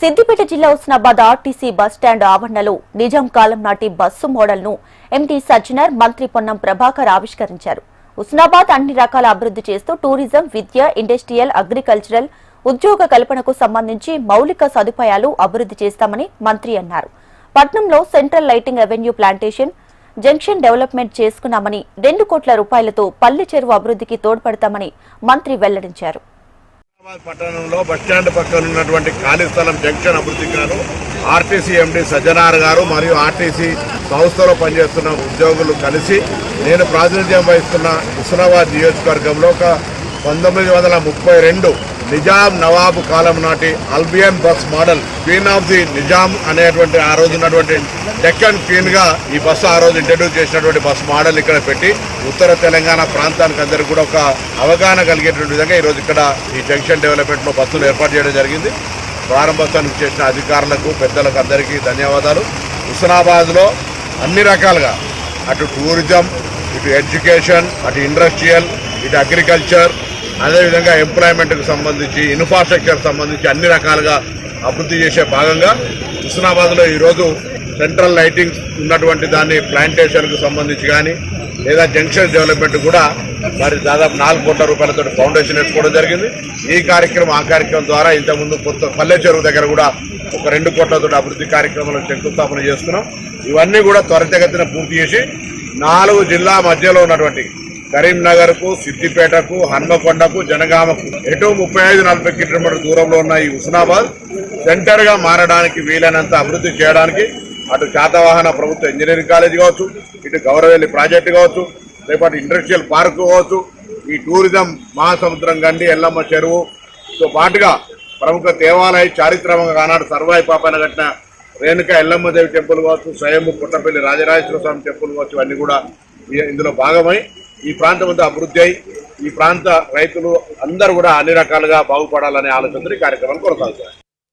సిద్దిపేట జిల్లా Husnabad RTC bus stand ఆవరణలో నిజాం కాలం నాటి బస్సు మోడల్ను ఎంటీ సజ్జనర్, మంత్రి పొన్నం ప్రభాకర్ ఆవిష్కరించారు. హుస్నాబాద్ అన్ని రకాల అభివృద్ధి చేస్తూ టూరిజం, విద్య, ఇండస్ట్రియల్, అగ్రికల్చరల్, ఉద్యోగ కల్పనకు సంబంధించి మౌలిక సదుపాయాలు అభివృద్ధి చేస్తామని మంత్రి అన్నారు. పట్నంలో central lighting avenue plantation, junction development చేసుకున్నామని, 2 కోట్ల రూపాయలతో పల్లె చెరువు అభివృద్ధికి తోడ్పడతామని మంత్రి వెల్లడించారు. పట్టణంలో బస్టాండ్ పక్కన ఉన్నటువంటి ఖాళీ స్థలం జంక్షన్ అభివృద్ధికి గాను ఆర్టీసీ ఎండీ సజ్జనార్ గారు మరియు ఆర్టీసీ సంస్థలో పనిచేస్తున్న ఉద్యోగులు కలిసి నేను ప్రాతినిధ్యం వహిస్తున్న హుస్నాబాద్ నియోజకవర్గంలో ఒక 1932 నిజాం నవాబు కాలం నాటి Albion bus model queen of the Nizam అనేటువంటి ఆ రోజు ఉన్నటువంటి డెక్కన్ క్వీన్ గా ఈ బస్సు ఆ రోజు ఇంట్రడ్యూస్ చేసినటువంటి బస్ మోడల్ ఇక్కడ పెట్టి ఉత్తర తెలంగాణ ప్రాంతానికి అందరికీ కూడా ఒక అవగాహన కలిగేటువంటి విధంగా ఈరోజు ఇక్కడ ఈ జంక్షన్ డెవలప్మెంట్ లో బస్సులు ఏర్పాటు చేయడం జరిగింది. ప్రారంభోత్సవానికి చేసిన అధికారులకు, పెద్దలకు అందరికీ ధన్యవాదాలు. హుస్నాబాద్ లో అన్ని రకాలుగా అటు టూరిజం, ఇటు ఎడ్యుకేషన్, అటు ఇండస్ట్రియల్, ఇటు అగ్రికల్చర్, అదేవిధంగా ఎంప్లాయ్మెంట్కి సంబంధించి, ఇన్ఫ్రాస్ట్రక్చర్ సంబంధించి అన్ని రకాలుగా అభివృద్ధి చేసే భాగంగా హుస్నాబాద్లో ఈరోజు సెంట్రల్ లైటింగ్ ఉన్నటువంటి దాన్ని ప్లాంటేషన్కు సంబంధించి కానీ లేదా జంక్షన్ డెవలప్మెంట్ కూడా మరి దాదాపు 4 కోట్ల రూపాయలతో ఫౌండేషన్ వేసుకోవడం జరిగింది. ఈ కార్యక్రమం ఆ కార్యక్రమం ద్వారా ఇంతకుముందు కొత్త పల్లె చెరువు దగ్గర కూడా ఒక 2 కోట్లతో అభివృద్ధి కార్యక్రమాలను శంకుస్థాపన చేస్తున్నాం. ఇవన్నీ కూడా త్వరితగతిన పూర్తి చేసి 4 జిల్లా మధ్యలో ఉన్నటువంటి కరీంనగర్కు, సిద్దిపేటకు, హన్మకొండకు, జనగామకు ఎటు 35-40 కిలోమీటర్ల దూరంలో ఉన్న ఈ హుస్నాబాద్ సెంటర్గా మారడానికి వీలైనంత అభివృద్ధి చేయడానికి అటు శాతవాహన ప్రభుత్వ ఇంజనీరింగ్ కాలేజ్ కావచ్చు, ఇటు గౌరవెల్లి ప్రాజెక్టు కావచ్చు, లేకపోతే ఇండస్ట్రియల్ పార్క్ కావచ్చు, ఈ టూరిజం మహాసముద్రం గండి ఎల్లమ్మ చెరువుతో పాటుగా ప్రముఖ దేవాలయ చారిత్రకంగా ఆనాడు సర్వాయి పాపన కట్టిన రేణుక ఎల్లమ్మదేవి టెంపుల్ కావచ్చు, స్వయంభూ పుట్టపల్లి రాజరాజేశ్వర స్వామి టెంపుల్ కావచ్చు, ఇవన్నీ కూడా ఇందులో భాగమై ఈ ప్రాంతం అంతా అభివృద్ధి అయి ఈ ప్రాంత రైతులు అందరూ కూడా అన్ని రకాలుగా బాగుపడాలనే ఆలోచనతో ఈ కార్యక్రమాన్ని కొనసాగుతారు.